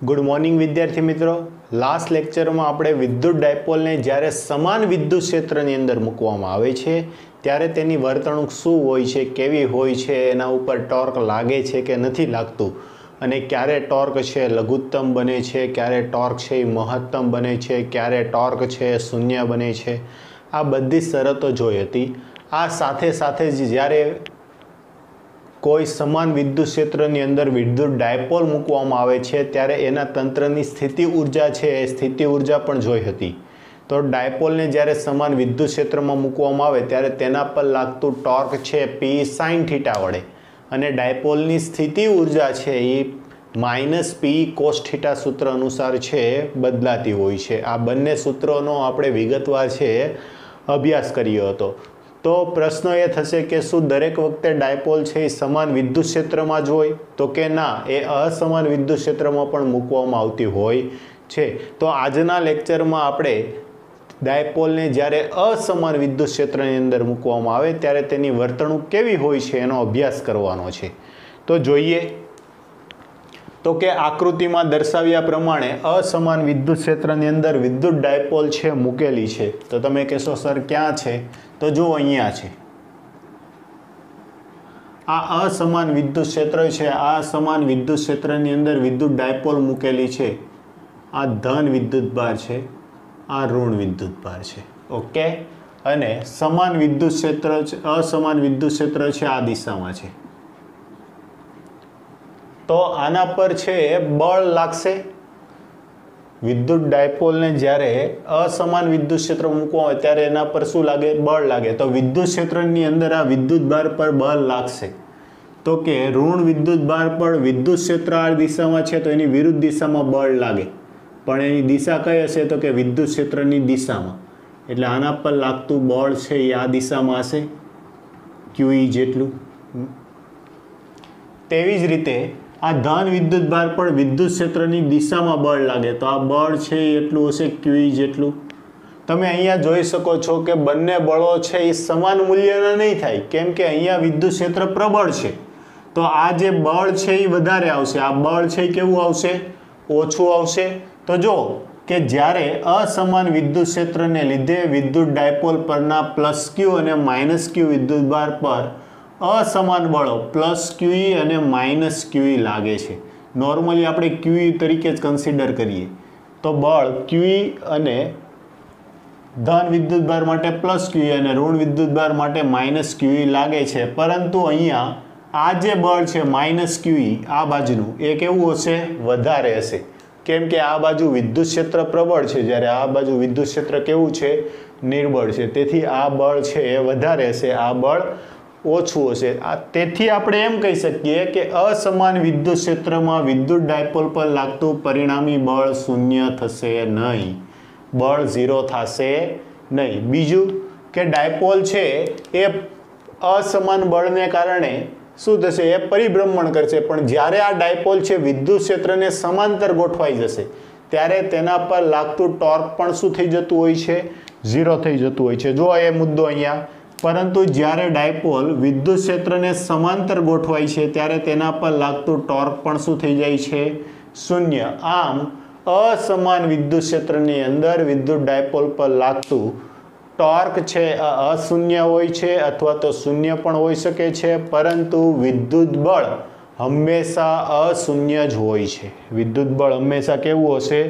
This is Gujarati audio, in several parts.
गुड मॉर्निंग विद्यार्थी मित्रों। लास्ट लेक्चर में આપણે વિદ્યુત ડાયપોલને જ્યારે સમાન વિદ્યુત ક્ષેત્રની અંદર મૂકવામાં આવે છે ત્યારે તેની વર્તણૂક શું હોય છે, કેવી હોય છે, એના ઉપર ટોર્ક લાગે છે કે નથી લાગતું અને ક્યારે ટોર્ક છે લઘુત્તમ બને છે, ક્યારે ટોર્ક છે મહત્તમ બને છે, ક્યારે ટોર્ક છે શૂન્ય બને છે, આ બધી શરતો જોઈ હતી। આ સાથે સાથે જ જ્યારે कोई समान विद्युत क्षेत्रनी अंदर विद्युत डायपोल मूकवामां आवे छे त्यारे एना तंत्रनी स्थिति ऊर्जा छे ए स्थिति ऊर्जा पण जोई हती। तो डायपोलने ज्यारे समान विद्युत क्षेत्रमां मूकवामां आवे त्यारे तेना पर लागतुं टॉर्क छे P sin थीटा वडे अने डायपोलनी स्थिति ऊर्जा छे ए -P cos थीटा सूत्र अनुसार छे बदलाती होय छे। आ बंने सूत्रोनो आपणे विगतवार छे अभ्यास कर्यो हतो। तो प्रश्न ये थशे कि शुं दरेक वखते डायपोल छे समान विद्युत क्षेत्र में ज होय तो के ना ए असमान विद्युत क्षेत्र में पण मूकवामां आवती होय छे। तो आजना लेक्चर में आपणे डायपोल ने ज्यारे असमान विद्युत क्षेत्रनी अंदर मूकवामां आवे त्यारे तेनी वर्तणूक केवी होय छे एनो अभ्यास करवानो छे। तो जोईए तो के आकृति में दर्शाव्या प्रमाणे असमान विद्युत क्षेत्रनी अंदर विद्युत डायपोल छे मूकेली छे। तो तमे कहेशो सर क्यां छे? तो जो अहींया छे आ असमान विद्युत क्षेत्र छे। आ असमान विद्युत क्षेत्रनी अंदर विद्युत डायपोल मूकेली छे। आ धन विद्युत भार छे, आ ऋण विद्युत भार छे। ओके, अने समान विद्युत क्षेत्र असमान विद्युत क्षेत्र छे आ दिशामां छे। तो आना पर छे बळ लागशे। विद्युत डायपोल ने ज्यारे असमान विद्युत क्षेत्र मूकवा होय त्यारे एना पर शुं लागे? बळ लागे। तो विद्युत क्षेत्रनी अंदर आ विद्युत भार पर बळ लागशे। तो के ऋण विद्युत भार पर विद्युत क्षेत्र आ दिशामां छे तो एनी विरुद्ध दिशामां बळ लागे, पण एनी दिशा कई हशे? तो के विद्युत क्षेत्रनी दिशामां। एटले आना पर लागतुं बळ छे ए आ दिशामां हशे QE जेटલું। तेवी ज रीते आ धन विद्युत भार पर विद्युत क्षेत्रनी दिशामां बळ लागे तो आ बळ छे एटલું हशे QE जेटલું। तमे अहींया जोई शको छो के बंने बळो छे ए समान मूल्यना नहीं थाय, केम के अहींया विद्युत क्षेत्र प्रबळ छे तो आ जे बळ छे ए वधारे आवशे। आ बळ छे केवुं आवशे? ओछुं आवशे। तो जो के ज्यारे असमान विद्युत क्षेत्रने लीधे विद्युत डायपोल परना +Q अने -Q विद्युत भार पर असमान बळो +QE अने -QE लागे छे। नॉर्मली आपणे QE तरीके ज कन्सिडर करीए तो बळ QE अने धन विद्युत भार माटे +QE अने ऋण विद्युत भार माटे -QE लागे छे। परंतु अहींया आ जे बळ छे -QE आ बाजुनुं ए केवुं हशे? वधारे हशे। केम के आ बाजु विद्युत क्षेत्र प्रबळ छे ज्यारे आ बाजु विद्युत क्षेत्र केवुं छे? निर्बळ छे। तेथी आ बळ छे ए वधारे हशे, आ बळ ओछुं हशे। तेथी आपणे एम कही सकीए के असमान विद्युत क्षेत्र में विद्युत डायपोल पर लागतुं परिणामी बळ शून्य थशे नहीं, बळ 0 थशे नहीं। बीजुं के डायपोल छे ए असमान बळने कारणे शुं थशे? ए परिभ्रमण करशे, पण ज्यारे आ डायपोल छे विद्युत क्षेत्रने समांतर गोठवाई जशे त्यारे तेना पर लागतुं टॉर्क पण शुं थई जतुं होय छे? 0 थई जतुं होय छे। जो ए मुद्दो अहींया। परंतु ज्यारे डायपोल विद्युत क्षेत्र ने समांतर गोठवाय छे त्यारे तेना पर लागतुं टॉर्क पण शुं थई जाय छे? 0। आम असमान विद्युत क्षेत्रनी अंदर विद्युत डायपोल पर लागतुं टॉर्क छे अशून्य होय छे अथवा तो शून्य पण होई शके छे, परंतु विद्युत बळ हमेशा अशून्य ज होय छे। विद्युत बळ हमेशा केवुं हशे?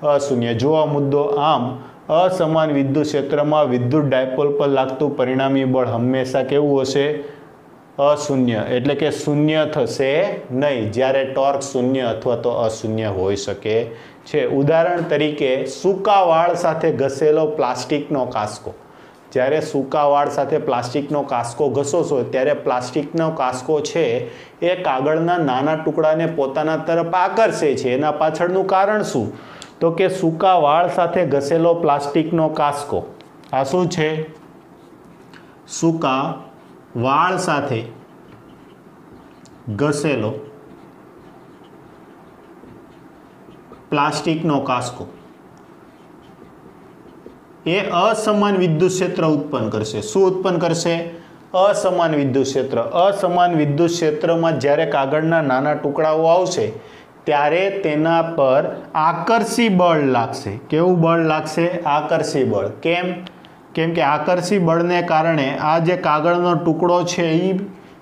अशून्य। जो आ मुद्दो आम असमान विद्युत क्षेत्र में विद्युत डायपोल पर लागतुं परिणामी बळ हमेशा केवुं हशे? अशून्य। एटले के शून्य थशे नहीं ज्यारे टॉर्क शून्य अथवा तो अशून्य होई शके छे। उदाहरण तरीके सूका वाळ साथे घसेलो प्लास्टिकनो कास्को। ज्यारे सूका वाळ साथे प्लास्टिकनो कास्को घसो छो त्यारे प्लास्टिकनो कास्को छे ए कागळना नाना टुकड़ाने पोताना तरफ आकर्षे छे। एना पाछळनुं कारण शुं? तो के सूका वाळ साथे घसेलो प्लास्टिकनो कास्को आ शुं छे? सूका वाळ साथे घसेलो प्लास्टिकनो कास्को ए असमान विद्युत क्षेत्र उत्पन्न करशे। शुं उत्पन्न करशे? असमान विद्युत क्षेत्र। असमान विद्युत क्षेत्र में ज्यारे कागळना नाना टुकड़ाओ आवशे त्यारे तेना पर आकर्षी बळ लागशे। केवुं बळ लागशे? आकर्षी बळ। केम? केम के आकर्षी बळने कारणे आ जे कागळनो टुकड़ो छे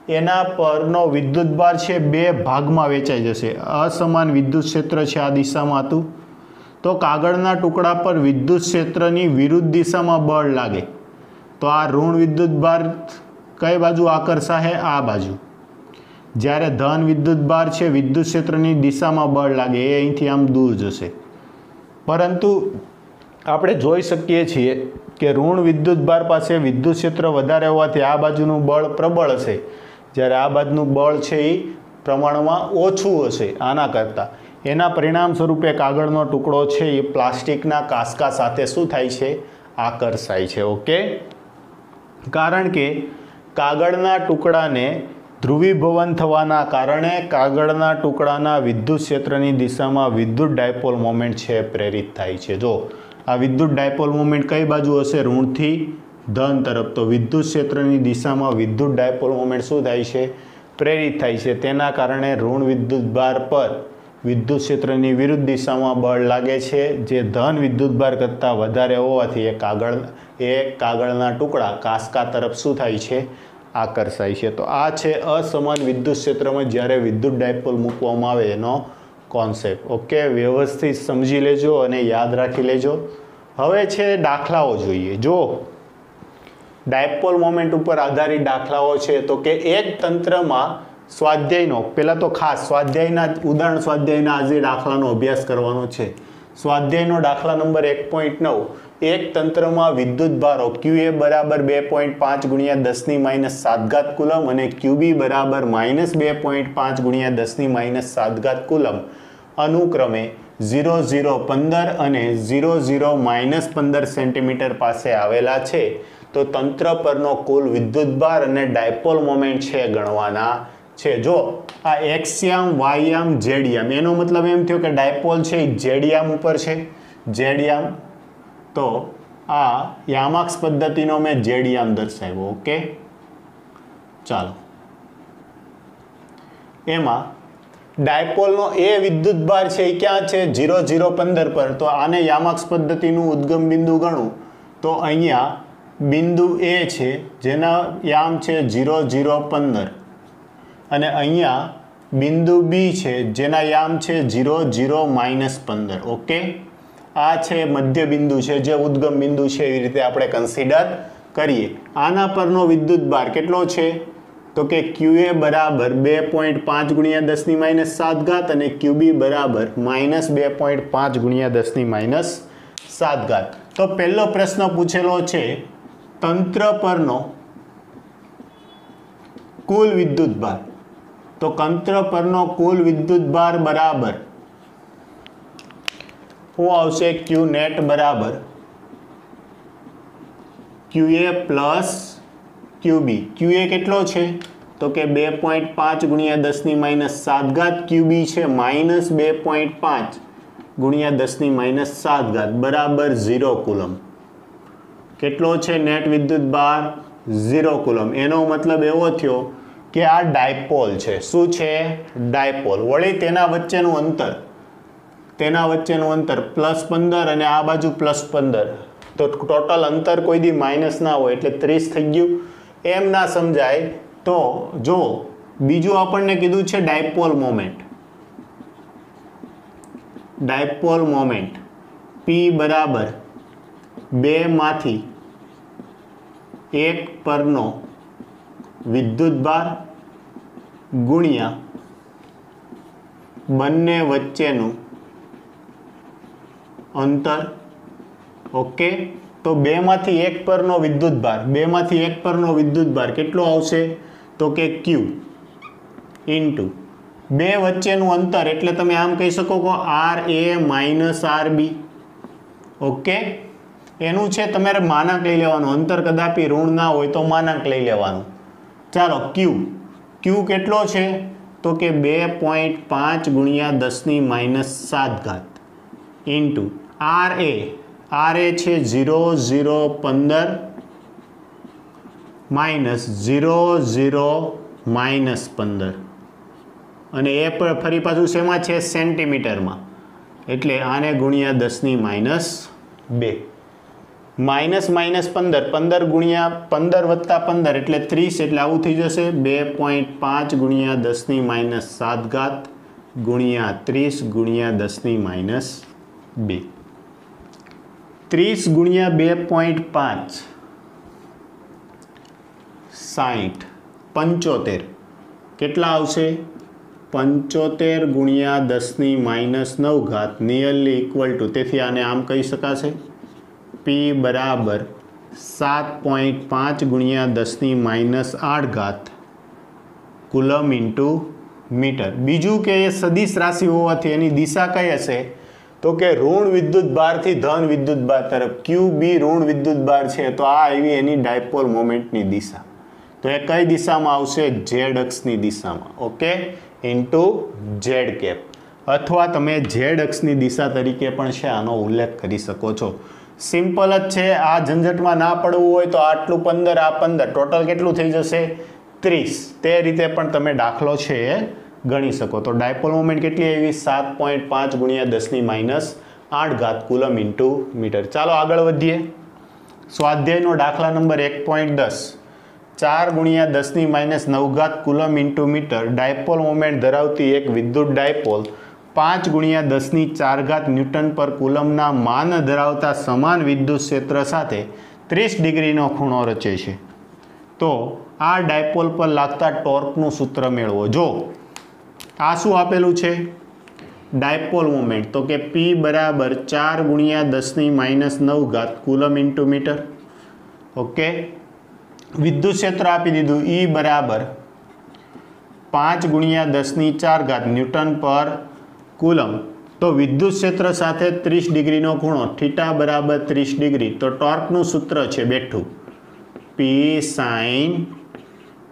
एना परनो विद्युत भार छे बे भागमां वेचाई जशे। असमान विद्युत क्षेत्र छे आ दिशामां हतुं तो कागळना टुकड़ा पर विद्युत क्षेत्रनी विरुद्ध दिशामां बळ लागे तो आ ऋण विद्युत भार कई बाजू आकर्षाशे? आ बाजू। ज्यारे धन विद्युत भार छे विद्युत क्षेत्रनी दिशामां बळ लागे ए અહીંથી આમ દૂર જશે। પરંતુ આપણે જોઈ શકીએ છીએ કે ઋણ વિદ્યુત ભાર પાસે વિદ્યુત ક્ષેત્ર વધારે હોવાથી આ બાજુનું બળ પ્રબળ હશે જ્યારે આ બાજુનું બળ છે એ પ્રમાણમાં ઓછું હશે આના કરતાં। એના પરિણામ સ્વરૂપે કાગળનો ટુકડો છે એ પ્લાસ્ટિકના કાંસકા સાથે શું થાય છે? આકર્ષાય છે। ઓકે, કારણ કે કાગળના ટુકડાને ધ્રુવીભવન થવાના કારણે કાગળના ટુકડાના વિદ્યુત ક્ષેત્રની દિશામાં વિદ્યુત ડાયપોલ મોમેન્ટ છે પ્રેરિત થાય છે। જો આ વિદ્યુત ડાયપોલ મોમેન્ટ કઈ બાજુ હશે? ઋણથી ધન તરફ। તો વિદ્યુત ક્ષેત્રની દિશામાં વિદ્યુત ડાયપોલ મોમેન્ટ શું થાય છે? પ્રેરિત થાય છે। તેના કારણે ઋણ વિદ્યુત ભાર પર વિદ્યુત ક્ષેત્રની વિરુદ્ધ દિશામાં બળ લાગે છે જે ધન વિદ્યુત ભાર કરતાં વધારે હોવાથી એ કાગળના ટુકડા કાંસકા તરફ શું થાય છે? આકર્ષાય છે। તો આ છે અસમાન વિદ્યુત ક્ષેત્રમાં જ્યારે વિદ્યુત ડાયપોલ મૂકવામાં આવે એનો કોન્સેપ્ટ। ઓકે, વ્યવસ્થિત સમજી લેજો અને યાદ રાખી લેજો। હવે છે દાખલાઓ જોઈએ। જો ડાયપોલ મોમેન્ટ ઉપર આધારિત દાખલાઓ છે તો કે એક તંત્રમાં સ્વાધ્યાયનો પહેલાં તો ખાસ સ્વાધ્યાયના ઉદાહરણ સ્વાધ્યાયના આજે દાખલાનો અભ્યાસ કરવાનો છે। સ્વાધ્યાયનો દાખલા નંબર 1.9 એક તંત્રમાં વિદ્યુત ભારો QA બરાબર 2.5 ગુણ્યા 10⁻⁷ કુલમ અને QB બરાબર -2.5 ગુણ્યા 10⁻⁷ કુલમ અનુક્રમે 0,015 અને 0,0-15 સેન્ટીમીટર પાસે આવેલા છે તો તંત્ર પરનો કુલ વિદ્યુત ભાર અને ડાયપોલ મોમેન્ટ છે ગણવાના છે। જો આ એક્સયામ વાયયામ ઝેડયામ એનો મતલબ એમ થયો કે ડાયપોલ છે એ ઝેડયામ ઉપર છે ઝેડયામ તો આ યામાક્સ પદ્ધતિનો મેં ઝેડયામ દર્શાવ્યો। ઓકે, ચાલો એમાં ડાયપોલનો એ વિદ્યુત ભાર છે એ ક્યાં છે? 0,015 પર। તો આને યામાક્સ પદ્ધતિનું ઉદ્ગમ બિંદુ ગણું તો અહીંયા બિંદુ એ છે જેના યામ છે 0,015 અને અહીંયા બિંદુ બી છે જેના યામ છે 0,0-15। ઓકે, આ છે મધ્ય બિંદુ છે જે ઉદ્ગમ બિંદુ છે એવી રીતે આપણે કન્સિડર કરીએ। આના પરનો વિદ્યુત ભાર કેટલો છે? તો કે QA બરાબર 2.5 ગુણ્યા 10⁻⁷ અને QB બરાબર -2.5 ગુણ્યા 10⁻⁷। તો પહેલો પ્રશ્ન પૂછેલો છે તંત્ર પરનો કુલ વિદ્યુત ભાર। તો તંત્ર પરનો કુલ વિદ્યુત ભાર બરાબર શું આવશે? Q નેટ બરાબર QA પ્લસ QB। QA કેટલો છે? તો કે 2.5 ગુણ્યા 10⁻⁷, QB છે -2.5 ગુણ્યા 10⁻⁷ બરાબર 0 કુલમ। કેટલો છે નેટ વિદ્યુત ભાર? 0 કુલમ। એનો મતલબ એવો થયો કે આ ડાયપોલ છે। શું છે? ડાયપોલ। વળી તેના વચ્ચેનું અંતર +15 અને આ બાજુ +15 તો ટોટલ અંતર કોઈ દી માઇનસ ના હોય એટલે 30 થઈ ગયું। એમ ના સમજાય તો જો બીજું આપણને કીધું છે ડાયપોલ મોમેન્ટ P બરાબર 2 માંથી 1 પરનો વિદ્યુત ભાર ગુણ્યા બંને વચ્ચેનું અંતર। ઓકે, તો 2 માંથી 1 પરનો વિદ્યુત ભાર કેટલો આવશે? તો કે Q ઇન્ટુ 2 વચ્ચેનું અંતર એટલે તમે આમ કહી શકો કે RA - RB। ઓકે, એનું છે તમારે માનાંક લઈ લેવાનું। અંતર કદાપી ઋણ ના હોય તો માનાંક લઈ લેવાનું। ચાલો Q કેટલો છે? તો કે 2.5 ગુણ્યા 10⁻⁷ ઇન્ટુ RA છે 0,015 માઇનસ 0 0 માઇનસ 15 અને એ પણ ફરી પાછું શેમાં છે સેન્ટીમીટરમાં એટલે આને ગુણ્યા 10⁻². માઇનસ માઇનસ 15 15 ગુણ્યા 15 વત્તા 15 એટલે 30 એટલે આવું થઈ જશે 2.5 ગુણ્યા 10⁻7 ગુણ્યા 30 ગુણ્યા 10⁻2. 30 ગુણ્યા 2.5 60 75 કેટલા આવશે 75 ગુણ્યા 10⁻9 નિયરલી ઇક્વલ ટુ તેથી આને આમ કહી શકાશે P બરાબર 7.5 ગુણ્યા 10⁻8 કુલમ ઇન્ટુ મીટર. બીજું કે એ સદિશ રાશિ હોવાથી એની દિશા કઈ હશે તો કે ઋણ વિદ્યુત ભારથી ધન વિદ્યુત ભાર તરફ. QB ઋણ વિદ્યુત ભાર છે તો આ આવી એની ડાયપોલ મોમેન્ટની દિશા. તો એ કઈ દિશામાં આવશે ઝેડ અક્ષની દિશામાં. ઓકે ઇન્ટુ ઝેડ કેપ અથવા તમે ઝેડ અક્ષની દિશા તરીકે પણ છે આનો ઉલ્લેખ કરી શકો છો. સિમ્પલ જ છે. આ ઝંઝટમાં ના પડવું હોય તો આટલું 15 આ 15 ટોટલ કેટલું થઈ જશે 30. તે રીતે પણ તમે દાખલો છે એ ગણી શકો. તો ડાયપોલ મોમેન્ટ કેટલી આવી 7.5 ગુણ્યા 10⁻8 કુલમ ઇન્ટુ મીટર. ચાલો આગળ વધીએ. સ્વાધ્યાયનો દાખલા નંબર 1.10 4 ગુણ્યા 10⁻9 coulomb into metre dipole moment ધરાવતી એક વિદ્યુત ડાયપોલ 5 ગુણ્યા 10⁻4 ન્યૂટન પર કુલમના માન ધરાવતા સમાન વિદ્યુત ક્ષેત્ર સાથે 30 ડિગ્રીનો ખૂણો રચે છે. તો આ ડાયપોલ પર લાગતા ટોર્કનું સૂત્ર મેળવો. જો આ શું આપેલું છે ડાયપોલ મોમેન્ટ તો કે P બરાબર 4 ગુણ્યા 10⁻9 કુલમ ઇન્ટુ મીટર. ઓકે વિદ્યુત ક્ષેત્ર આપી દીધું E બરાબર 5 ગુણ્યા 10⁻4 ન્યૂટન પર કુલમ. તો વિદ્યુત ક્ષેત્ર સાથે 30 ડિગ્રીનો ખૂણો થીટા બરાબર 30 ડિગ્રી. તો ટોર્કનું સૂત્ર છે બેઠું P sin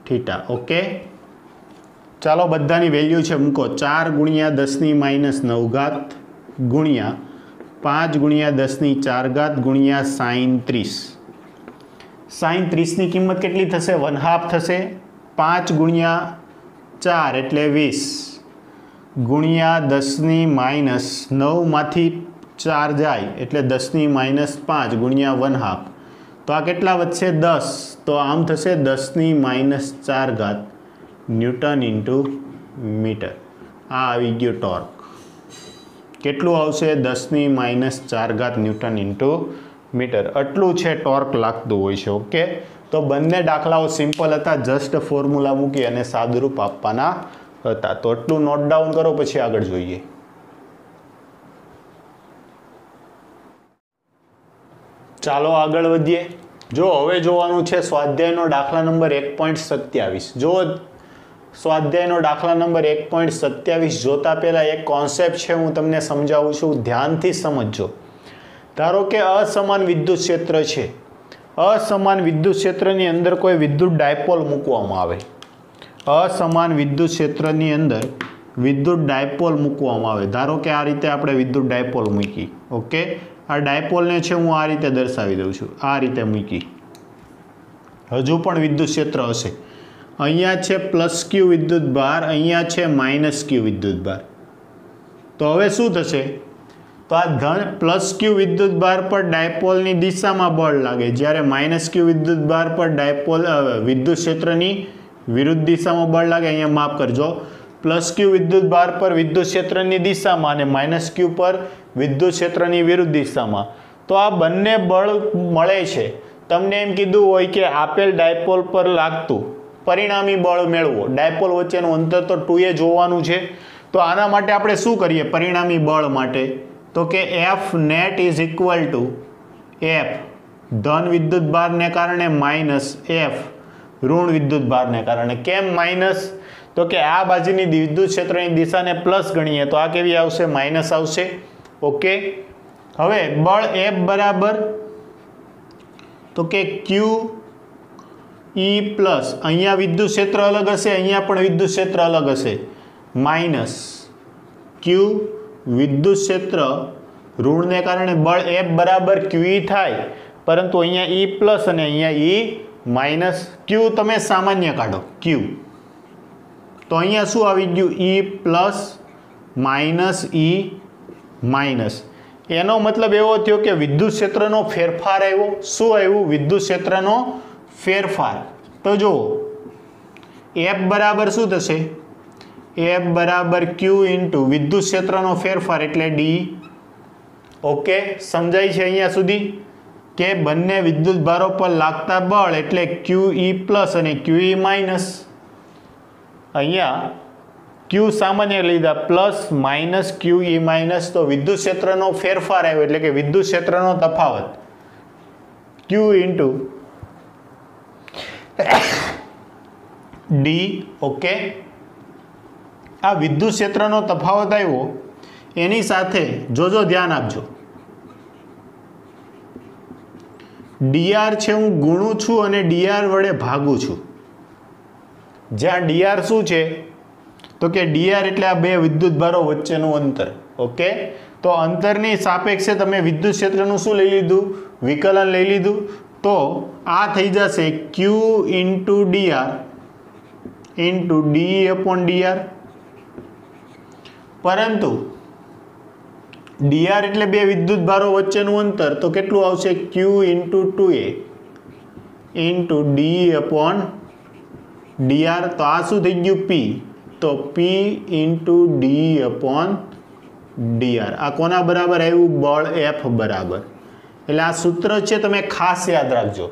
થીટા. ઓકે ચાલો બધાની વેલ્યુ છે મૂકો. 4 ગુણ્યા 10⁻9 ગુણ્યા 5 ગુણ્યા 10⁻4 ગુણ્યા sin 30. sin 30ની કિંમત કેટલી થશે 1/2 થશે. 5 ગુણ્યા 4 એટલે 20 ગુણ્યા 10⁻9 માંથી 4 જાય એટલે 10⁻5 ગુણ્યા 1/2. તો આ કેટલા વધશે 10. તો આમ થશે 10⁻4 ન્યૂટન ઇન્ટુ મીટર. આ આવી ગયો ટોર્ક. કેટલું આવશે 10⁻4 ન્યૂટન ઇન્ટુ મીટર. આટલું છે ટોર્ક લાગતું હોય છે. ઓકે તો બંને દાખલાઓ સિમ્પલ હતા. જસ્ટ ફોર્મ્યુલા મૂકી અને સાદુરૂપ આપવાના હતા. તો આટલું નોટ ડાઉન કરો પછી આગળ જોઈએ. ચાલો આગળ વધીએ. જો હવે જોવાનું છે સ્વાધ્યાયનો દાખલા નંબર 1.27. જો સ્વાધ્યાયનો દાખલા નંબર 1.27 જોતા પહેલા એક કોન્સેપ્ટ છે હું તમને સમજાવું છું. ધ્યાનથી સમજજો. ધારો કે અસમાન વિદ્યુત ક્ષેત્ર છે. અસમાન વિદ્યુત ક્ષેત્રની અંદર કોઈ વિદ્યુત ડાયપોલ મૂકવામાં આવે. અસમાન વિદ્યુત ક્ષેત્રની અંદર વિદ્યુત ડાયપોલ મૂકવામાં આવે. ધારો કે આ રીતે આપણે વિદ્યુત ડાયપોલ મૂકી. ઓકે આ ડાયપોલને છે હું આ રીતે દર્શાવી દઉં છું. આ રીતે મૂકી. હજુ પણ વિદ્યુત ક્ષેત્ર હશે. અહીંયા છે +q વિદ્યુત ભાર, અહીંયા છે -q વિદ્યુત ભાર. તો હવે શું થશે તો આ +q વિદ્યુત ભાર પર ડાયપોલની દિશામાં બળ લાગે જ્યારે -q વિદ્યુત ભાર પર ડાયપોલ વિદ્યુત ક્ષેત્રની વિરુદ્ધ દિશામાં બળ લાગે. અહીંયા માફ કરજો +q વિદ્યુત ભાર પર વિદ્યુત ક્ષેત્રની દિશામાં અને -q પર વિદ્યુત ક્ષેત્રની વિરુદ્ધ દિશામાં. તો આ બંને બળ મળે છે. તમને એમ કીધું હોય કે આપેલ ડાયપોલ પર લાગતું પરિણામી બળ મેળવો. ડાયપોલ વચ્ચેનું અંતર તો 2a જોવાનું છે. તો આના માટે આપણે શું કરીએ પરિણામી બળ માટે તો કે F net is equal to F ધન વિદ્યુત ભારને કારણે -F ઋણ વિદ્યુત ભારને કારણે. કેમ માઇનસ તો કે આ બાજુની વિદ્યુત ક્ષેત્રની દિશાને પ્લસ ગણીએ તો આ કેવી આવશે માઇનસ આવશે. ઓકે હવે બળ F બરાબર તો કે Q E પ્લસ અહીંયા વિદ્યુત ક્ષેત્ર અલગ હશે, અહીંયા પણ વિદ્યુત ક્ષેત્ર અલગ હશે. માઇનસ Q વિદ્યુત ક્ષેત્ર ઋણને કારણે બળ F બરાબર QE થાય, પરંતુ અહીંયા E પ્લસ અને અહીંયા E માઇનસ ક્યુ તમે સામાન્ય કાઢો ક્યુ, તો અહીંયા શું આવી ગયું ઈ પ્લસ માઇનસ ઈ માઇનસ. એનો મતલબ એવો થયો કે વિદ્યુત ક્ષેત્રનો ફેરફાર આવ્યો. શું આવ્યું? વિદ્યુત ક્ષેત્રનો ફેરફાર. તો જુઓ એફ બરાબર શું થશે? એફ બરાબર ક્યુ ઇન્ટુ વિદ્યુત ક્ષેત્રનો ફેરફાર એટલે ડી. ઓકે, સમજાય છે અહીંયા સુધી કે બંને વિદ્યુત ભારો પર લાગતા બળ એટલે ક્યુ ઈ પ્લસ અને ક્યુ ઈ માઇનસ. અહીંયા ક્યુ સામાન્ય લીધા પ્લસ માઇનસ ક્યુ ઈ માઇનસ, તો વિદ્યુત ક્ષેત્રનો ફેરફાર આવ્યો એટલે કે વિદ્યુત ક્ષેત્રનો તફાવત ક્યુ ઇન્ટુ ડી. ઓકે, આ વિદ્યુત ક્ષેત્રનો તફાવત આવ્યો. એની સાથે જોજો ધ્યાન આપજો, ડીઆર છે હું ગુણું છું અને ડીઆર વડે ભાગું છું. જ્યાં ડીઆર શું છે તો કે ડીઆર એટલે આ બે વિદ્યુત ભારો વચ્ચેનું અંતર. ઓકે, તો અંતરની સાપેક્ષે તમે વિદ્યુત ક્ષેત્રનું શું લઈ લીધું? વિકલન લઈ લીધું. તો આ થઈ જશે ક્યુ into DR into D upon DR. પરંતુ ડીઆર એટલે બે વિદ્યુત ભારો વચ્ચેનું અંતર, તો કેટલું આવશે? ક્યુ into 2a into D upon DR. તો આ શું થઈ ગયું? પી. તો પી ઇન્ટુ ડી અપોન ડીઆર. આ કોના બરાબર આવ્યું? બળ એફ બરાબર. એટલે આ સૂત્ર છે તમે ખાસ યાદ રાખજો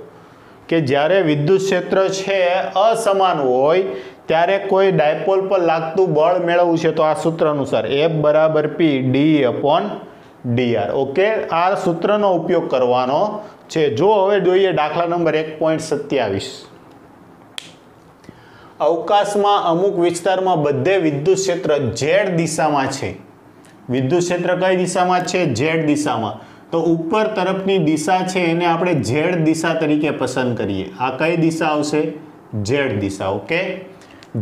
કે જ્યારે વિદ્યુત ક્ષેત્ર છે અસમાન હોય ત્યારે કોઈ ડાયપોલ પર લાગતું બળ મેળવવું છે તો આ સૂત્ર અનુસાર એફ બરાબર P D upon DR. Okay, આ સૂત્રનો ઉપયોગ કરવાનો છે. જો હવે જોઈએ દાખલા નંબર 1.27. અવકાશમાં અમુક વિસ્તારમાં બધે વિદ્યુત ક્ષેત્ર ઝેડ દિશામાં છે. વિદ્યુત ક્ષેત્ર કઈ દિશામાં છે? ઝેડ દિશામાં. તો ઉપર તરફની દિશા છે એને આપણે ઝેડ દિશા તરીકે પસંદ કરીએ. આ કઈ દિશા આવશે? ઝેડ દિશા. ઓકે,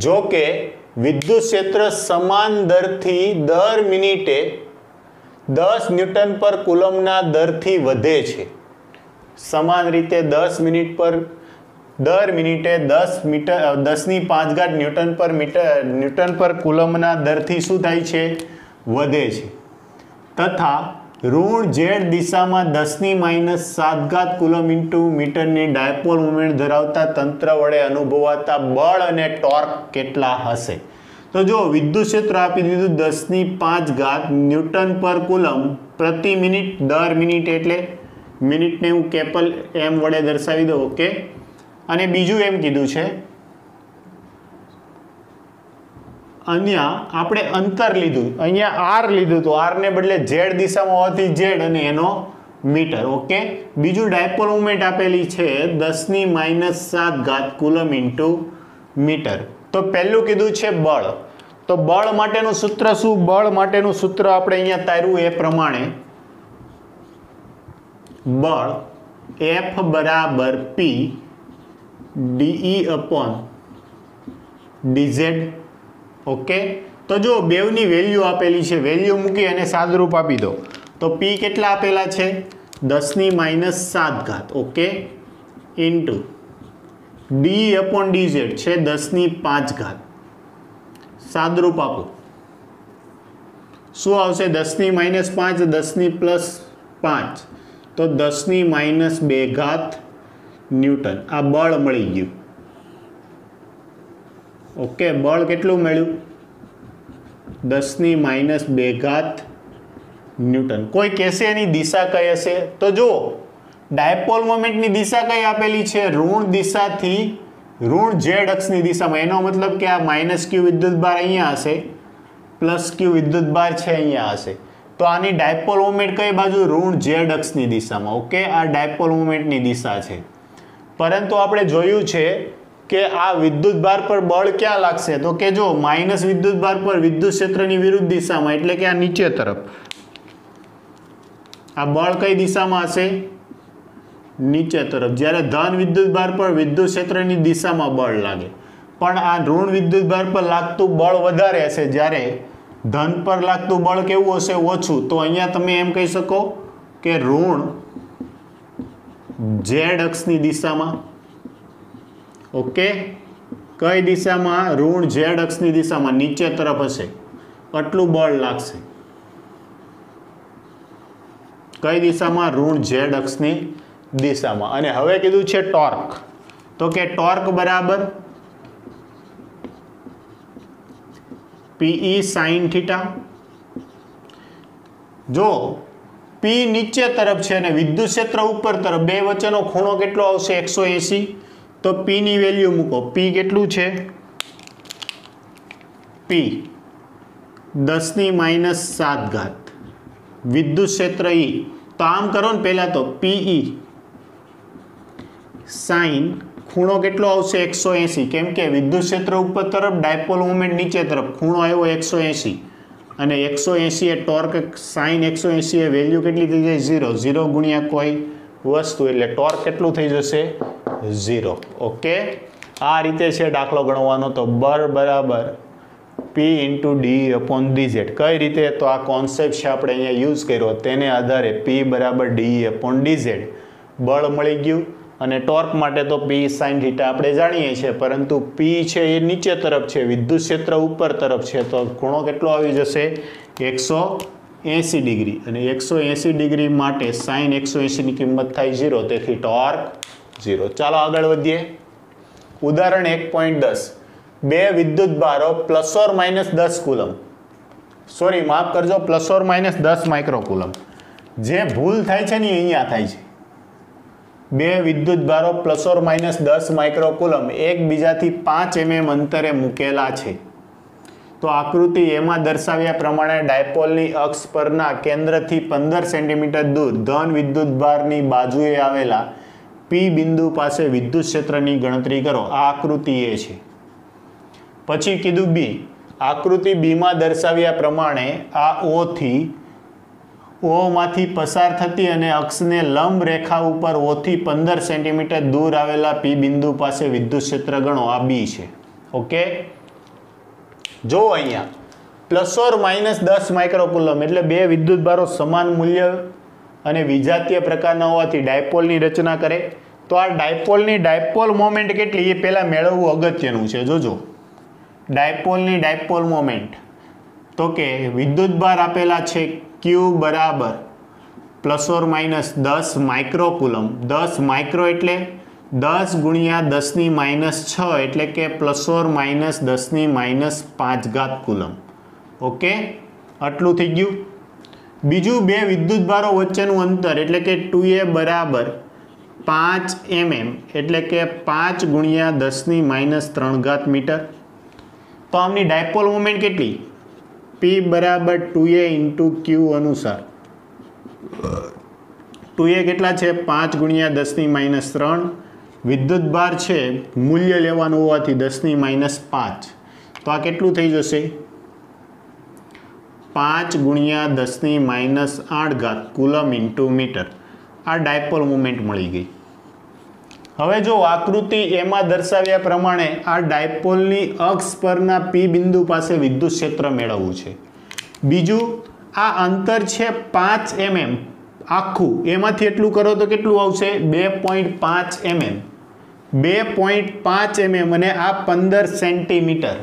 જો કે વિદ્યુત ક્ષેત્ર સમાન દરથી દર મિનિટે 10 ન્યૂટન પર કુલમના દરથી વધે છે. સમાન રીતે 10 મિનિટ પર દર મિનિટે 10⁵ ન્યૂટન પર કુલમના દરથી શું થાય છે? વધે છે. તથા ઋણ ઝેડ દિશામાં 10⁻⁷ કુલમ ઇન્ટુ મીટરની ડાયપોલ મુમેન્ટ ધરાવતા તંત્ર વડે અનુભવાતા બળ અને ટોર્ક કેટલા હશે? તો જો વિદ્યુત ક્ષેત્ર આપી દીધું 10⁵ ન્યૂટન પર કુલમ પ્રતિ મિનિટ. દર મિનિટ એટલે મિનિટને હું કેપિટલ એમ વડે દર્શાવી દઉં. ઓકે, અને બીજું એમ કીધું છે અહીંયા આપણે અંતર લીધું, અહીંયા આર લીધું, તો આર ને બદલે ઝેડ દિશામાં હોવાથી ઝેડ અને એનો મીટર. ઓકે, બીજું ડાયપોલ મુમેન્ટ આપેલી છે 10⁻⁷ કુલમ ઇન્ટુ મીટર. તો પહેલું કીધું છે બળ. તો બળ માટેનું સૂત્ર શું? બળ માટેનું સૂત્ર આપણે અહીંયા તાર્યું એ પ્રમાણે બળ એફ બરાબર પી ડીઈ અપોન ડીઝેડ. ઓકે, તો જો બેવની વેલ્યુ આપેલી છે, વેલ્યુ મૂકી અને સાદરૂપ આપી દો. તો પી કેટલા આપેલા છે? 10⁻⁷. Okay, into D upon dz છે 10⁵. સાદરૂપ આપો શું આવશે? 10⁻⁵ 10⁻+5 તો 10⁻². ન્યૂટન. આ બળ મળી ગયું. ઓકે, બળ કેટલું મળ્યું? 10⁻² ન્યૂટન. કોઈ કહેશે એની દિશા કઈ હશે? તો જુઓ ડાયપોલ મોમેન્ટની દિશા કઈ આપેલી છે? ઋણ દિશાથી ઋણ ઝેડ અક્ષની દિશામાં. એનો મતલબ કે આ -q વિદ્યુતભાર અહીંયા હશે, +q વિદ્યુતભાર છે અહીંયા હશે. તો આની ડાયપોલ મોમેન્ટ કઈ બાજુ? ઋણ ઝેડ અક્ષની દિશામાં. ઓકે, આ ડાયપોલ મોમેન્ટની દિશા છે. પરંતુ આપણે જોયું છે કે આ વિદ્યુત ભાર પર બળ ક્યાં લાગશે? તો કે જો માઇનસ વિદ્યુત ભાર પર વિદ્યુત ક્ષેત્રની વિરુદ્ધ દિશામાં, એટલે કે આ નીચે તરફ. આ બળ કઈ દિશામાં હશે? નીચે તરફ. જ્યારે ધન વિદ્યુત ભાર પર વિદ્યુત ક્ષેત્રની દિશામાં બળ લાગે. પણ આ ઋણ વિદ્યુત ભાર પર લાગતું બળ વધારે હશે, જ્યારે ધન પર લાગતું બળ કેવું હશે? ઓછું. તો અહીંયા તમે એમ કહી શકો કે ઋણ ઝેડ અક્ષની દિશામાં ઓકે, કઈ દિશામાં? ઋણ ઝેડ અક્ષની દિશામાં, નીચે તરફ હશે, આટલું બળ લાગશે. કઈ દિશામાં? ઋણ ઝેડ અક્ષની દિશામાં. અને હવે કીધું છે ટોર્ક, તો કે ટોર્ક બરાબર PE sin થીટા. જો P નીચે તરફ છે અને વિદ્યુત ક્ષેત્ર ઉપર તરફ, બે વચ્ચેનો ખૂણો કેટલો આવશે? 180. તો P ની વેલ્યુ મૂકો. P કેટલું છે? P 10⁻⁷. વિદ્યુત ક્ષેત્ર E. તો આમ કરો ને, પહેલા તો PE sin ખૂણો કેટલો આવશે? 180. કેમ કે વિદ્યુત ક્ષેત્ર ઉપર તરફ, ડાયપોલ મોમેન્ટ નીચે તરફ, ખૂણો આવ્યો 180. અને 180 એ ટોર્ક sin 180 એ વેલ્યુ કેટલી થઈ જાય? 0. 0 ગુણ્યા કોઈ વસ્તુ એટલે ટોર્ક કેટલું થઈ જશે? 0. ઓકે, આ રીતે છે દાખલો ગણવાનો. તો બળ બરાબર P × dE/dz. કઈ રીતે? તો આ કોન્સેપ્ટ છે આપણે અહીંયા યુઝ કર્યો, તેને આધારે P બરાબર dE/dz બળ મળી ગયું. અને ટોર્ક માટે તો P sin θ આપણે જાણીએ છીએ, પરંતુ P છે એ નીચે તરફ છે, વિદ્યુત ક્ષેત્ર ઉપર તરફ છે, તો ખૂણો કેટલો આવી જશે? 180 ડિગ્રી. અને 180 ડિગ્રી માટે sin 180 ની કિંમત થાય 0, તેથી ટોર્ક 0. ચાલો આગળ વધીએ. ઉદાહરણ 1.10. બે વિદ્યુત ભારો ±10 કુલમ, સોરી માફ કરજો, ±10 માઇક્રોકુલમ. જે ભૂલ થાય છે ને અહીંયા થાય છે. બે વિદ્યુત ભારો ±10 માઇક્રોકુલમ એકબીજાથી 5 mm અંતરે મૂકેલા છે. તો આકૃતિ એમાં દર્શાવ્યા પ્રમાણે ડાયપોલની અક્ષ પરના કેન્દ્રથી 15 સેન્ટીમીટર દૂર ધન વિદ્યુત ભારની બાજુએ આવેલા P બિંદુ પાસે વિદ્યુત ક્ષેત્રની ગણતરી કરો. આ આકૃતિ એ છે. પછી કીધું B. આકૃતિ બીમાં દર્શાવ્યા પ્રમાણે આ O માંથી પસાર થતી અને અક્ષને લંબ રેખા ઉપર O થી 15 સેન્ટીમીટર દૂર આવેલા P બિંદુ પાસે વિદ્યુત ક્ષેત્ર ગણો. આ B છે. ઓકે, જો અહીંયા ±10 માઇક્રોકુલમ એટલે બે વિદ્યુત ભારો સમાન મૂલ્ય અને વિજાતીય પ્રકારના હોવાથી ડાયપોલની રચના કરે. તો આ ડાયપોલની ડાયપોલ મોમેન્ટ કેટલી એ પહેલા મેળવવું અગત્યનું છે. જોજો, ડાયપોલની ડાયપોલ મોમેન્ટ, તો કે વિદ્યુત ભાર આપેલા છે Q બરાબર ±10 માઇક્રોકુલમ. 10 માઇક્રો એટલે 10 ગુણ્યા 10⁻⁶ એટલે કે ±10⁻5 કુલમ. ઓકે, આટલું થઈ ગયું. બીજું, બે વિદ્યુત ભારો વચ્ચેનું અંતર એટલે કે 2a બરાબર 5 mm એટલે કે 5 ગુણ્યા 10⁻³ મીટર. તો આમની ડાયપોલ મોમેન્ટ કેટલી? P બરાબર 2a × Q અનુસાર. 2a કેટલા છે? 5 ગુણ્યા 10⁻³ વિદ્યુત ભાર છે, મૂલ્ય લેવાનું હોવાથી 10⁻5. તો આ કેટલું થઈ જશે? 5 ગુણ્યા 10⁻8 કુલમ × મીટર. આ ડાયપોલ મોમેન્ટ મળી ગઈ. હવે જો આકૃતિ એમાં દર્શાવ્યા પ્રમાણે આ ડાયપોલની અક્ષ પરના P બિંદુ પાસે વિદ્યુત ક્ષેત્ર મેળવવું છે. બીજું, આ અંતર છે 5 mm આખું, એમાંથી એટલું કરો તો કેટલું આવશે? 2.5 mm. 2.5 mm અને આ 15 સેન્ટીમીટર.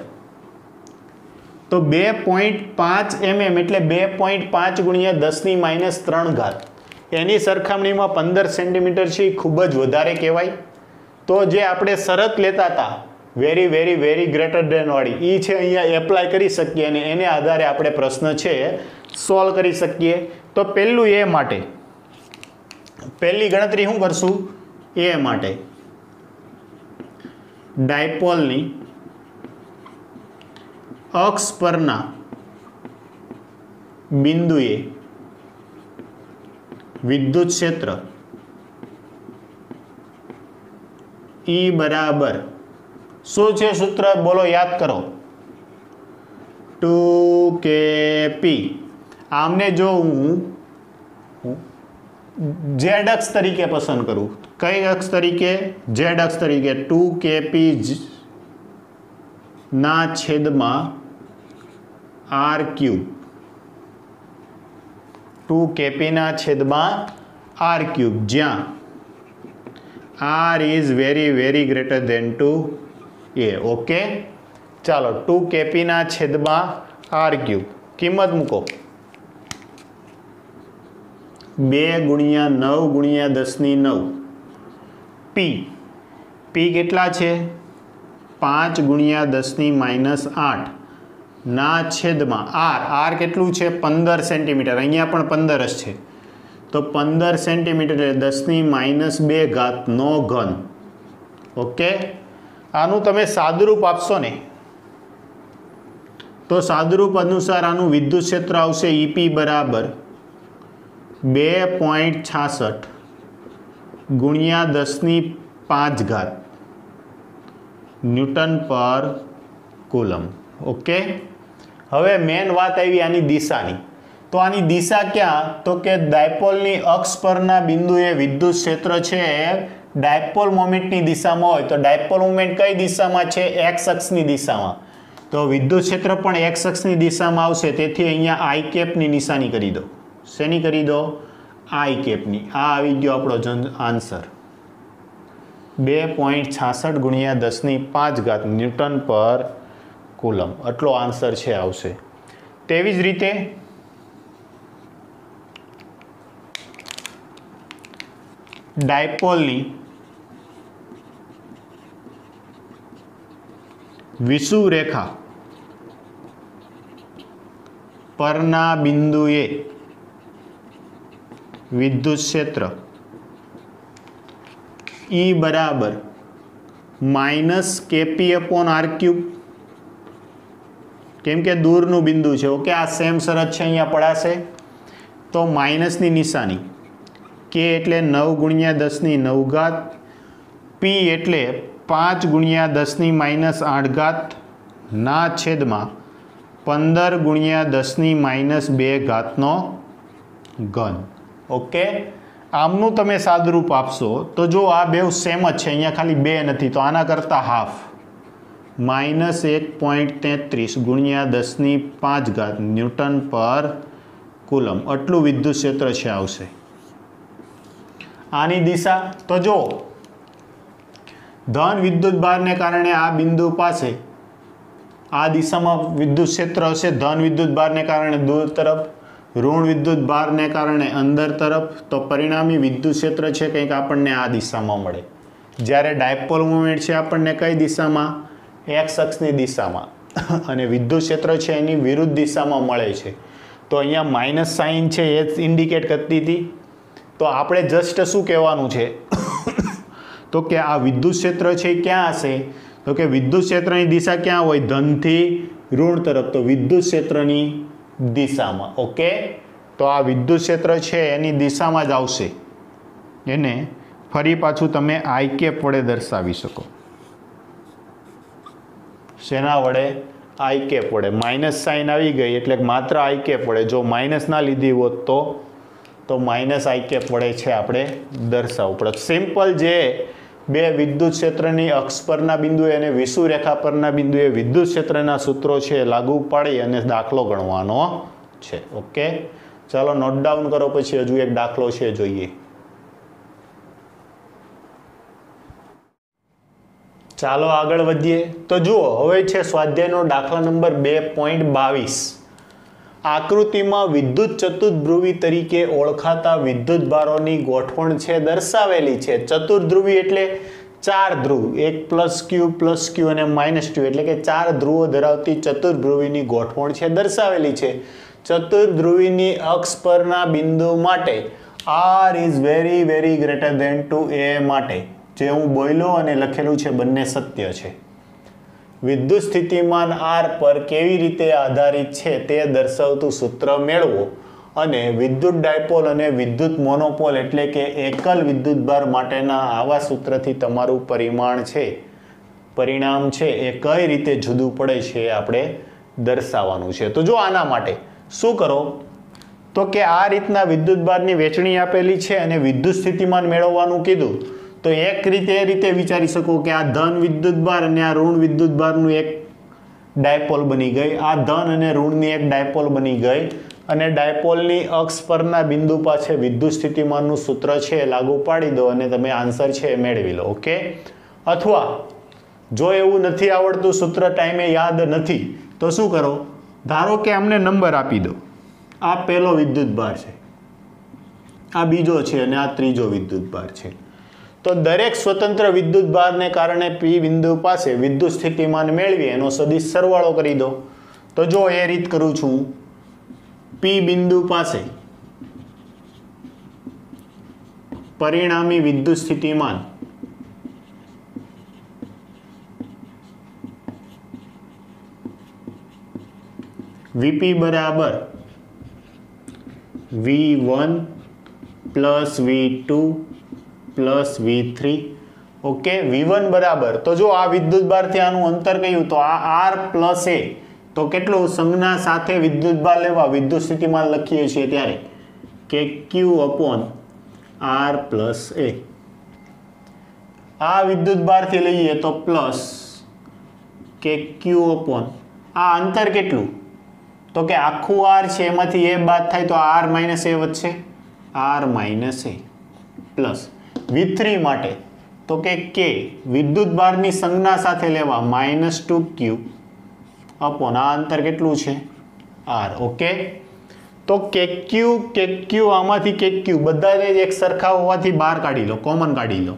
તો 2.5 mm એટલે 2.5 ગુણ્યા 10⁻³ એની સરખામણીમાં 15 સેન્ટીમીટર છે એ ખૂબ જ વધારે કહેવાય. તો જે આપણે શરત લેતા હતા very very very greater than વાળી, એ છે અહીંયા એપ્લાય કરી શકીએ અને એને આધારે આપણે પ્રશ્ન છે સોલ્વ કરી શકીએ. તો પહેલું એ માટે પહેલી ગણતરી શું કરશું? એ માટે ડાયપોલની અક્ષ પરના બિંદુએ વિદ્યુત ક્ષેત્ર E બરાબર શું છે સૂત્ર? બોલો, યાદ કરો. 2kP. આમને જો હું z અક્ષ તરીકે પસંદ કરું, કઈ અક્ષ તરીકે? z અક્ષ તરીકે. 2kP ના છેદમાં r3. 2kP ના છેદમાં r3, જ્યાં R is very very greater than to A. Okay, ચાલો 2kp ના છેદમાં r³ કિંમત મૂકો 2 ગુણ્યા 9 ગુણ્યા 10⁹ p કેટલા છે 5 ગુણ્યા 10⁻8 ના છેદમાં r કેટલું છે 15 સેન્ટીમીટર, અહીંયા પણ 15 જ છે તો 15 સેન્ટીમીટર એટલે 10⁻2 નો ઘન. ઓકે, આનું તમે સાદુરૂપ આપશો ને તો સાદુરૂપ અનુસાર આનું વિદ્યુત ક્ષેત્ર આવશે EP બરાબર 2.66 ગુણ્યા 10⁵ ન્યૂટન પર કુલમ. ઓકે, હવે મેન વાત આવી આની દિશાની. તો આની દિશા ક્યાં, તો કે ડાયપોલની અક્ષ પરના બિંદુએ વિદ્યુત ક્ષેત્ર છે ડાયપોલ મોમેન્ટની દિશામાં હોય તો ડાયપોલ મોમેન્ટ કઈ દિશામાં છે x અક્ષની દિશામાં, તો વિદ્યુત ક્ષેત્ર પણ x અક્ષની દિશામાં આવશે. તેથી અહીંયા i કેપની નિશાની કરી દો. શેની કરી દો? i કેપની. આ આવી ગયો આપણો આન્સર 2.66 ગુણ્યા 10⁵ ન્યૂટન પર કુલમ. આટલો આન્સર છે આવશે. તેવી જ રીતે ડાયપોલની વિષુવરેખા પરના બિંદુએ વિદ્યુત ક્ષેત્ર E બરાબર -kp/r³, કેમ કે દૂરનું બિંદુ છે. ઓકે, આ સેમ શરત છે, અહીંયા પડાશે તો માઇનસની નિશાની, k એટલે 9 ગુણ્યા 10⁹, p એટલે 5 ગુણ્યા 10⁻8 ના છેદમાં 15 ગુણ્યા 10⁻2 નો ઘન. ઓકે, આમનું તમે સાદુરૂપ આપશો તો જો આ બેવ સેમ જ છે, અહીંયા ખાલી 2 નથી તો આના કરતાં હાફ -1.33 ગુણ્યા 10⁵ ન્યૂટન પર કુલમ. આટલું વિદ્યુત ક્ષેત્ર છે આવશે. આની દિશા તો જો ધન વિદ્યુત ભારને કારણે આ બિંદુ પાસે આ દિશામાં વિદ્યુત ક્ષેત્ર હશે, ધન વિદ્યુત ભારને કારણે દૂર તરફ, ઋણ વિદ્યુત ભારને કારણે અંદર તરફ, તો પરિણામી વિદ્યુત ક્ષેત્ર છે કંઈક આપણને આ દિશામાં મળે. જ્યારે ડાયપોલ મોમેન્ટ છે આપણને કઈ દિશામાં? x અક્ષની દિશામાં, અને વિદ્યુત ક્ષેત્ર છે એની વિરુદ્ધ દિશામાં મળે છે. તો અહીંયા માઇનસ સાઇન છે એ જ ઇન્ડિકેટ કરતી હતી. તો આપણે જસ્ટ શું કહેવાનું છે તો કે આ વિદ્યુત ક્ષેત્ર છે ક્યાં હશે, તો કે વિદ્યુત ક્ષેત્રની દિશા ક્યાં હોય? ધનથી ઋણ તરફ, તો વિદ્યુત ક્ષેત્રની દિશામાં. ઓકે, તો આ વિદ્યુત ક્ષેત્ર છે એની દિશામાં જ આવશે. એને ફરી પાછું તમે i કેપ વડે દર્શાવી શકો. શેના વડે? i કેપ વડે. માઇનસ સાઇન આવી ગઈ એટલે માત્ર i કેપ વડે. જો માઇનસ ના લીધી હોત તો માઇનસ i કેપ વડે છે આપણે દર્શાવવું પડે. સિમ્પલ જે બે વિદ્યુત ક્ષેત્રની અક્ષ પરના બિંદુએ અને વિષુવરેખા પરના બિંદુએ વિદ્યુત ક્ષેત્રના સૂત્રો છે લાગુ પાડી અને દાખલો ગણવાનો છે. ઓકે, ચાલો નોટ ડાઉન કરો, પછી હજુ એક દાખલો છે જોઈએ. ચાલો આગળ વધીએ. તો જુઓ, હવે છે સ્વાધ્યાયનો દાખલા નંબર 2.22. આકૃતિમાં વિદ્યુત ચતુર્ધ્રુવી તરીકે ઓળખાતા વિદ્યુત ભારોની ગોઠવણ છે દર્શાવેલી છે. ચતુર્ધ્રુવી એટલે 4 ધ્રુવ, એક +q અને -q એટલે કે 4 ધ્રુવો ધરાવતી ચતુર્ધ્રુવીની ગોઠવણ છે દર્શાવેલી છે. ચતુર્ધ્રુવીની અક્ષ પરના બિંદુ માટે r is very very greater than to a માટે જે હું બોલ્યો અને લખેલું છે બંને સત્ય છે. વિદ્યુત સ્થિતિમાન r પર કેવી રીતે આધારિત છે તે દર્શાવતું સૂત્ર મેળવો અને વિદ્યુત ડાયપોલ અને વિદ્યુત મોનોપોલ એટલે કે એકલ વિદ્યુતભાર માટેના આવા સૂત્રથી તમારું પરિણામ છે એ કઈ રીતે જુદું પડે છે આપણે દર્શાવવાનું છે. તો જો આના માટે શું કરો તો કે આ રીતના વિદ્યુતભારની વહેંચણી આપેલી છે અને વિદ્યુત સ્થિતિમાન મેળવવાનું કીધું. તો એક રીતે એ રીતે વિચારી શકો કે આ ધન વિદ્યુતભાર અને આ ઋણ વિદ્યુતભારનું એક ડાયપોલ બની ગઈ, આ ધન અને ઋણની એક ડાયપોલ બની ગઈ. અને ડાયપોલની અક્ષ પરના બિંદુ પાસે વિદ્યુત સ્થિતિમાનનું સૂત્ર છે એ લાગુ પાડી દો અને તમે આન્સર છે એ મેળવી લો. ઓકે. અથવા જો એવું નથી આવડતું, સૂત્ર ટાઈમે યાદ નથી, તો શું કરો, ધારો કે અમને નંબર આપી દો. આ પહેલો વિદ્યુત ભાર છે, આ બીજો છે અને આ ત્રીજો વિદ્યુત ભાર છે. તો દરેક સ્વતંત્ર વિદ્યુત ભારને કારણે પી બિંદુ પાસે વિદ્યુત સ્થિતિમાન મેળવી એનો સદિશ સરવાળો કરી દો. તો જો એ રીત કરું છું. પી બિંદુ પાસે પરિણામી વિદ્યુત સ્થિતિમાન વીપી બરાબર V1 plus V2 plus V3. Okay. V1 બરાબર, તો જો આ વિદ્યુત ભારથી આનું અંતર કયું, તો આ R પ્લસ એ, તો કેટલું સંજ્ઞા સાથે વિદ્યુત ભાર લેવા વિદ્યુત સ્થિતિમાન લખીએ છીએ ત્યારે કે Q અપોન R પ્લસ એ. આ વિદ્યુત ભારથી લઈએ તો પ્લસ કે Q અપોન આ અંતર કેટલું, તો કે આખું R છે એમાંથી એ બાદ થાય તો R માઇનસ એ વધશે, R માઇનસ એ પ્લસ V3 માટે તો કે વિદ્યુત ભારની સંજ્ઞા સાથે લેવા -2Q અપોન આ અંતર કેટલું છે R. ઓકે. તો KQ આમાંથી KQ બધા જ એક સરખા હોવાથી બહાર કાઢી લો, કોમન કાઢી લો.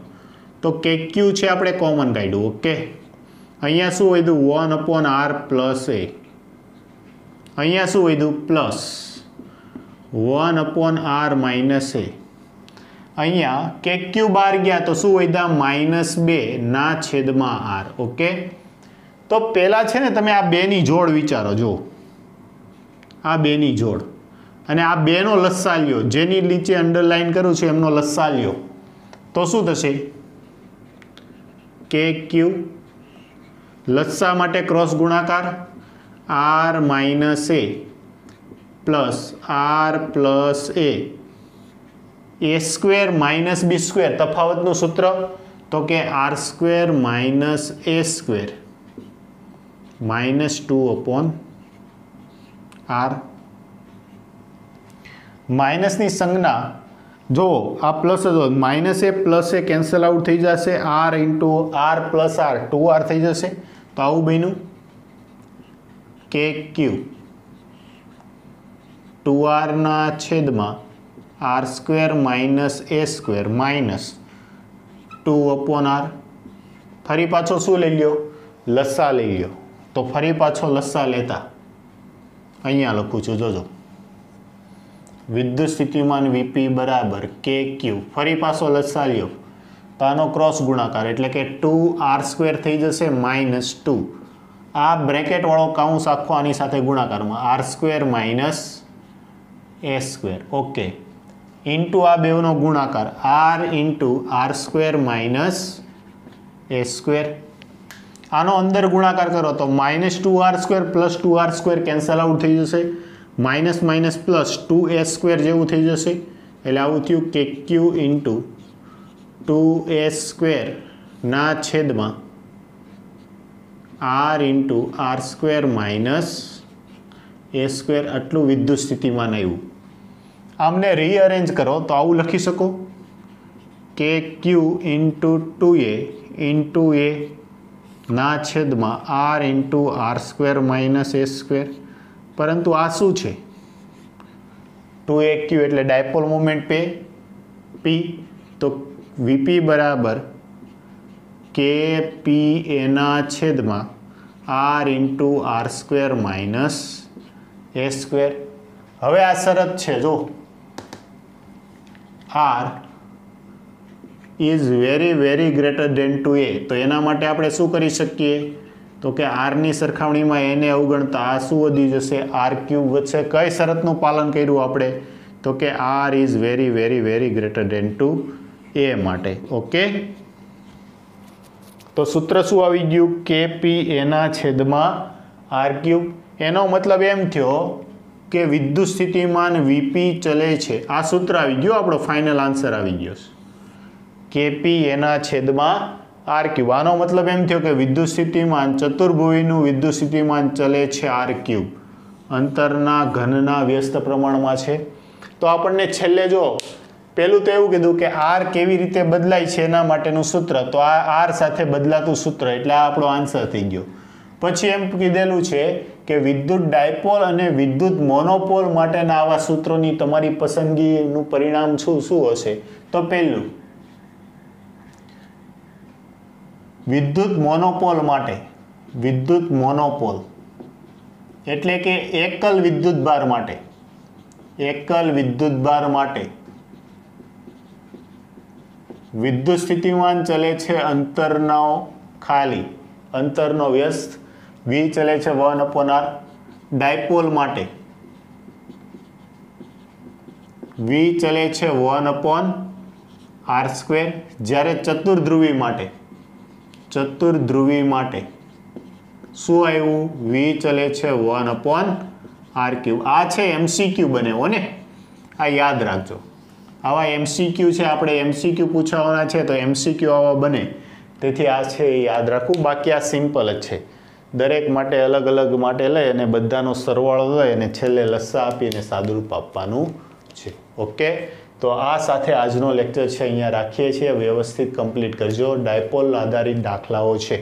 તો KQ છે આપણે કોમન કાઢ્યું. ઓકે. અહીંયા શું વધ્યું 1 અપોન R પ્લસ એ, અહીંયા શું વધ્યું પ્લસ 1 અપોન R માઇનસ એ, અહીંયા KQ બહાર ગયા તો શું વધ્યા -2 ના છેદમાં R. ઓકે. તો પહેલા છે ને તમે આ બેની જોડ વિચારો, જો આ બેની જોડ અને આ બેનો લસ્સા લ્યો, જેની નીચે અંડરલાઈન કરું છું એમનો લસ્સા લ્યો, તો શું થશે KQ લસ્સા માટે ક્રોસ ગુણાકાર R માઇનસ એ પ્લસ R પ્લસ એ સ્ક્વેર માઇનસ બી સ્ક્વેર, તફાવતનું સૂત્ર તો કે R square minus A square -2 upon R. માઇનસની સંજ્ઞા જો આ પ્લસ હતો, માઇનસ એ પ્લસ એ કેન્સલ આઉટ થઈ જશે, R into R plus R 2R થઈ જશે. તો આવું બન્યું KQ 2R ના છેદમાં R square minus A square -2 upon R. ફરી પાછો શું લઈ લ્યો, લસ્સા લઈ લ્યો. તો ફરી પાછો લસ્સા લેતા અહીંયા લખું છું, જોજો વિદ્યુત સ્થિતિમાન વીપી બરાબર KQ, ફરી પાછો લસ્સા લ્યો તો આનો ક્રોસ ગુણાકાર એટલે કે 2R સ્ક્વેર થઈ જશે -2, આ બ્રેકેટ વાળો કાઉન્સ આખો આની સાથે ગુણાકારમાં R square minus A square. Okay. Into આ બેનો ગુણાકાર R into R square minus A square. આનો અંદર ગુણાકાર કરો તો -2R square plus 2R square cancel out થઈ જશે, minus minus plus 2A square જેવું થઈ જશે. એટલે આવું થયું કે Q ઇન્ટુ 2A સ્ક્વેર ના છેદમાં R into R square minus A square. આટલું વિદ્યુત સ્થિતિમાન આવ્યું. આમને રીઅરેન્જ કરો તો આવું લખી શકો કે Q ઇન્ટુ 2A ઇન્ટુ એ ના છેદમાં R into R square minus A square. પરંતુ આ શું છે 2AQ એટલે ડાયપોલ મોમેન્ટ P. તો વીપી બરાબર KP એના છેદમાં R into R square minus A square. હવે આ શરત છે, જો R is very greater than 2A, તો એના માટે આપણે શું કરી શકીએ તો કે R ની સરખામણીમાં એને અવગણતા આ શું વધી જશે, R ક્યુબ વધશે. કઈ શરતનું પાલન કર્યું આપણે તો કે R is very greater than 2A માટે. ઓકે. તો સૂત્ર શું આવી ગયું KP એના છેદમાં R ક્યુબ. એનો મતલબ એમ થયો કે વિદ્યુત સ્થિતિમાન વીપી ચલે છે. આ સૂત્ર આવી ગયું, આપણો ફાઇનલ આન્સર આવી ગયો KP એના છેદમાં R ક્યુબ. આનો મતલબ એમ થયો કે વિદ્યુત સ્થિતિમાન ચતુર્ભુજનું વિદ્યુત સ્થિતિમાન ચલે છે R ક્યુબ. અંતરના ઘનના વ્યસ્ત પ્રમાણમાં છે. તો આપણને છેલ્લે જો પહેલું તો એવું કીધું કે આર કેવી રીતે બદલાય છે એના માટેનું સૂત્ર, તો આ આર સાથે બદલાતું સૂત્ર, એટલે આ આપણો આન્સર થઈ ગયો. પછી એમ કીધેલું છે કે વિદ્યુત ડાયપોલ અને વિદ્યુત મોનોપોલ માટેના આવા સૂત્રોની તમારી પસંદગીનું પરિણામ શું હશે? તો પહેલું વિદ્યુત મોનોપોલ માટે, વિદ્યુત મોનોપોલ એટલે કે એકલ વિદ્યુત ભાર માટે, એકલ વિદ્યુત ભાર માટે વિદ્યુત સ્થિતિમાન ચલે છે અંતરનો ખાલી, અંતરનો વ્યસ્ત, V ચલે છે 1/r. ડાયપોલ માટે V ચલે છે 1/r². જ્યારે ચતુર્ધ્રુવી માટે, ચતુર્ધ્રુવી માટે શું આવ્યું? V ચલે છે 1/r³. આ છે MCQ બને હો ને, આ યાદ રાખજો. આવા MCQ છે, આપણે MCQ પૂછાવાના છે તો MCQ આવા બને, તેથી આ છે એ યાદ રાખવું. બાકી આ સિમ્પલ જ છે, દરેક માટે અલગ અલગ માટે લઈ અને બધાનો સરવાળો લઈ અને છેલ્લે લસ્સા આપીને સાદુરૂપ આપવાનું છે. ઓકે, તો આ સાથે આજનો લેક્ચર છે અહીંયા રાખીએ છીએ. વ્યવસ્થિત કમ્પ્લીટ કરજો. ડાયપોલ આધારિત દાખલાઓ છે.